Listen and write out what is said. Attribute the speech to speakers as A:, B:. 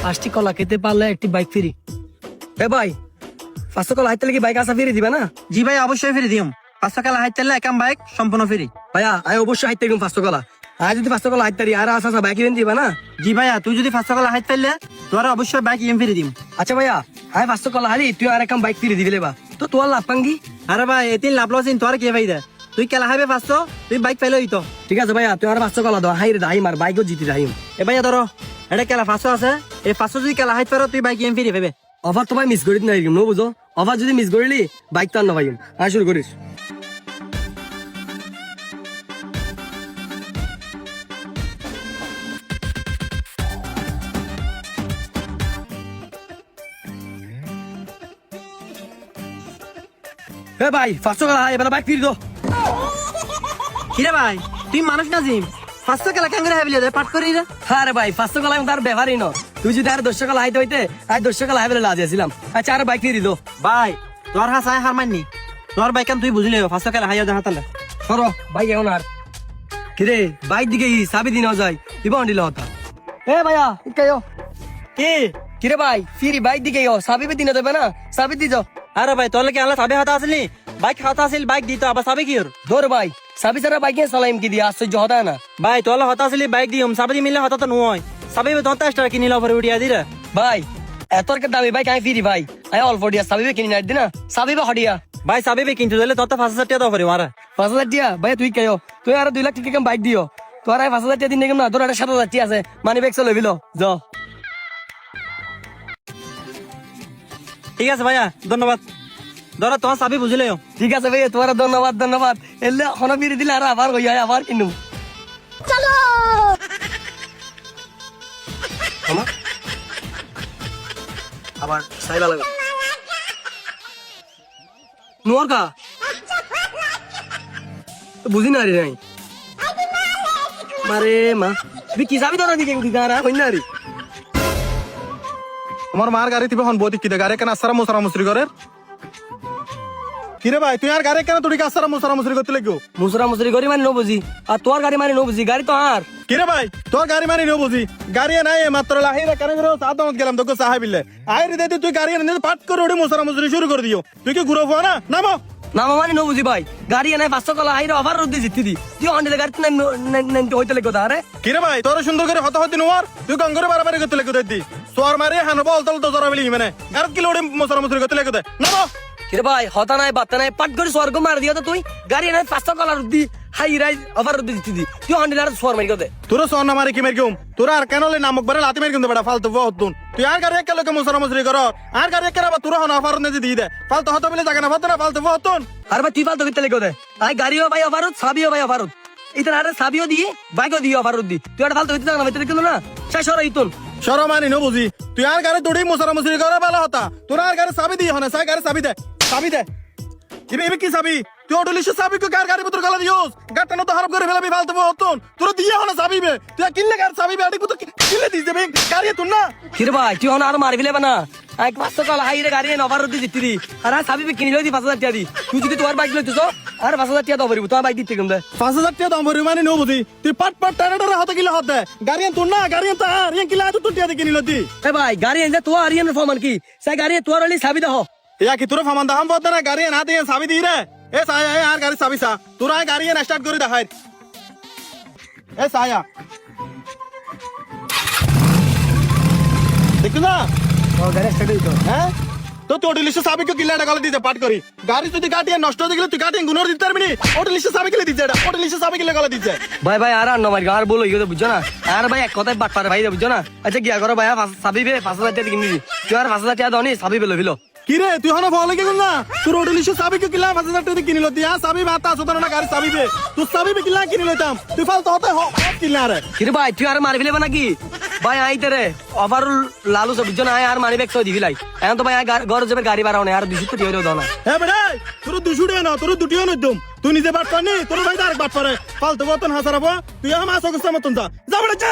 A: 5টি কলা খেতে পারলে একটি বাইক ফ্রি। এ ভাই 500 কলা হাইতে কি বাইক আসা ফ্রি দিবে না?
B: জি ভাই, অবশ্যই ফ্রি দিম। 500 কলা হাইতে একাম বাইক সম্পূর্ণ ফ্রি।
A: ভাইয়া আমি অবশ্যই হাইতে দিম 500 কলা। আর যদি 500 কলা হাইতে আর আসা বাইক ইভেন দিবে না?
B: জি ভাইয়া, তুই যদি 500 কলা হাইতে তোর অবশ্যই বাইক ফ্রি দিম।
A: আচ্ছা ভাইয়া হ্যাঁ 500 কলা হারি তুই আর একাম বাইক ফ্রি দিবি বা তো তোর লাভ পাঙ্গি।
B: আরে ভাই এতিন লাভ লসিন তোর কি ভাই দে, তুই কেলা হাইবে 500 তুই বাইক পাইলে হইতো।
A: ঠিক আছে ভাইয়া তুই আর 500 কলা দাও হাই রে দাই মার বাইকও জিতি যাইম।
B: এ ভাইয়া ধরো এটা কেলা 500 আছে, এই 500 যদি কেলা হাইতে পারো তুই বাইক ফ্রি পাবে।
A: অফার তো ভাই মিস করিস না নো বুঝো, অফার যদি মিস করিলি বাইক তো আর না ভাইম। আর শুরু করিস। এ ভাই 500 কলা এবার বাইক ফিরি দো।
B: কিরে ভাই তুই মানুষ না জিম 500 কেলা কেন করে হাইবিলে পাঠ করি রে?
A: আরে ভাই 500 কলা তার ব্যবহারই ন, তুই যদি আর 200 কলা হাইতে হইতে আর 200 কলা হাইবেলে লাজিয়েছিলাম। আচ্ছা আর বাইক ফিরি দো।
B: ভাই তোর হাসায় হার মাননি, তোর বাইক তুই বুঝলি 500 কেলা হাইয়া দেখা তাহলে
A: সরো বাইক এখন আর কিরে বাইক দিকে চাবি দিন যায় দিবা দিল হতা। এ ভাইয়া কেও
B: কি
A: কিরে ভাই ফিরি বাইক দিকে চাবি দিন দেবে না, চাবি দি যাও।
B: আরে ভাই তোর কি আলা সাবে হাতা আসলি, বাইক হাতা আসিল বাইক দিত আবার সাবে কি ওর
A: ধর ভাই চাবি ছাড়া বাইকে চালাইম কি দিয়ে আশ্চর্য হতা না।
B: ভাই তোর হাতা আসলি বাইক দিম সাবে দি মিললে হাতা তো নয় সাবে তোর টাকা কিনিল পরে উঠিয়া দিরে।
A: ভাই এত দামি বাইক আমি ফিরি ভাই আমি অল্প দিয়া চাবি কিনি না দিনা চাবি বা হডিয়া।
B: ভাই সাবে কিন্তু দিলে তোর 5,000 টাকা দাও পরে মারা।
A: 5,000 টিয়া ভাই তুই কেও তুই আর 2 লাখ টাকা বাইক দিও তোর 5,000 টাকা দিন দেখুন না তোর 7,000 টিয়া আছে মানি ব্যাগ চলে বিলো য।
B: ঠিক আছে ভাইয়া ধন্যবাদ, ধরো তোমার চাবি বুঝলে।
A: ঠিক আছে ভাই তোমার ধন্যবাদ ধন্যবাদ। এলে এখন ফিরে দিলে আর আবার হইয়া আবার কিনুম। চলো আবার সাইলা লাগবে নোর কা বুঝি না রে নাই মারে মা তুই কি যাবি তোরা দিকে গারা হই না রে।
C: আমার মার গাড়ি তিবে হন বতি কিদে গাড়ি কেন আসারা মুসারা মুসরি করে কিরে ভাই তুই আর গাড়ি কেন তুই আসারা মুসারা মুসরি করতে লাগো?
A: মুসরা মুসরি করি মানে নো বুঝি আর তোর গাড়ি মানে নো বুঝি গাড়ি তো আর
C: কিরে ভাই তোর গাড়ি মানে নো বুঝি গাড়ি নাই মাত্র লাহিরা কেন করে সাদামত গেলাম তোকে সাহাবিলে আইরে দে তুই গাড়ি এনে পাট করে ওড়ে মুসারা মুসরি শুরু করে দিও। তুই কি ঘুরো না নামো
A: না মানে নো বুঝি ভাই গাড়ি এনে 500 কলা হাইরে অফার রুদি জিতি দি তুই অন্ডে গাড়ি না হইতে লাগো আরে।
C: কিরে ভাই তোর সুন্দর করে হত হতি নোয়ার তুই গঙ্গরে বারবার করতে লাগো দি সোয়ার মারে হানো বল তল তো জরা বলি মানে গাড়ি কি লোড়ে মুসারা মুসরি করতে লাগো দে নামো।
A: কিরে ভাই হতা নাই বাতা নাই পাট করে স্বর্গ মার দিও তো তুই গাড়ি এনে 500 কলা রুদি হাই রাইজ অফার রুদি জিতি দি তুই অন্ডে আর সোয়ার মারি দে।
C: তোর সোয়ার না মারে কি মের গম তোর আর কেন লে নামক বারে লাতি মের গম বেটা ফালতু বহুতুন তুই আর গাড়ি একা লোকে মুসারা মুসরি কর আর গাড়ি একা বা তোর হন অফার নে দি দে ফালতু হত বলে জায়গা না ফালতু না ফালতু বহুতুন।
A: আর ভাই তুই ফালতু করতে লাগো দে আই গাড়িও ভাই অফার সাবিও ভাই অফার ইতার আরে সাবিও দি বাইকও দি অফার দি তুই আর ফালতু হইতে না হইতে দেখলো না শেষ হলো ইতুন
C: শরমানি নো বুঝি তুই আর গাড়ি দড়ি মুসারা মুসরি করে ভালো হতা তোর আর গাড়ি চাবি দি হনে সাই গাড়ি চাবি দে চাবি দে এবে কি চাবি তুই অটোলিশ চাবি কো গাড়ি ভিতর গলা দিওস গাড়টা তো হারাপ করে ফেলাবি ফালতু হতন তোর দিয়ে হনে চাবি বে তুই কিনলে গাড়ি চাবি বে আড়ি পুতো কিনলে দি দেবে গাড়ি তুই না।
A: কিরে ভাই তুই হন আর মারি ফেলে না এক 500 কলা হাইরে গাড়ি এনে অফার দি জিতি দি আর সাবি কিনি লই দি 5,000 টাকা দি তুই যদি তোর বাইক লইতেছ আর 5,000 টাকা দাও পারিব তোর বাইক দিতে কেমন দে
C: 5,000 টাকা দাম ভরি মানে নো বুঝি তুই পাট পাট টাড়া হতে গিলা হতে গাড়ি তুই না গাড়ি তার ইয়া কিলা তুই টিয়া কিনি লতি।
A: এ ভাই গাড়ি এনে তো আর ইয়ান ফমান কি সাই গাড়ি তোর হলি সাবি দাও
C: ইয়া কি তোর ফামান দাম বদ না গাড়ি না দিয়ে চাবি দি রে এ সাই আর গাড়ি চাবি সা তোর আর গাড়ি না স্টার্ট করে দেখাই এ সায়া দেখু না
A: ও গাড়ি স্টার্ট হইতো
C: হ্যাঁ তো তুই অটোলিশ চাবি কো কিলা গলা দিতে পাট করি গাড়ি যদি গাড়ি নষ্ট হয়ে গেলে তুই গাড়ি গুনর দিতে পারবি অটোলিশ চাবি কিলে দিতে এটা অটোলিশ চাবি কিলে গলা দিতে।
A: ভাই ভাই আর ন মারি আর বলো ইগো বুঝছো না আর ভাই এক কথাই বাট পারে ভাই বুঝছো না। আচ্ছা গিয়া করো ভাই সাবি বে 5,000 টাকা কিনি দি তুই আর 5,000 টাকা দনি সাবি বেলো বিলো
C: কিরে তুই হন ভালো লাগে না তোর অটোলিশ চাবি কো কিলা 5,000 টাকা কিনি লতি আ চাবি বাতা সুতন না গাড়ি চাবি বে তুই চাবি বে কিলা কিনি লইতাম তুই ফালতু হতে কিলা রে।
A: কিরে ভাই তুই আর মারি ফেলে নাকি ভাই আইতে রে অফার লালু সব বুঝছো না আর মানি ব্যাগ সহ দিবি লাই এখন তো ভাই ঘর যাবে গাড়ি বাড়াও না আর 200 টাকা হইলো দাও না।
C: হ্যাঁ বেড়ে তোর 200 টাকা না তোর দুটিও নদম তুই নিজে বাট পানি তোর ভাই আরেক বাট পারে ফালতু বতন হাসারাবো তুই আমার আসা মতন যা বেড়ে যা।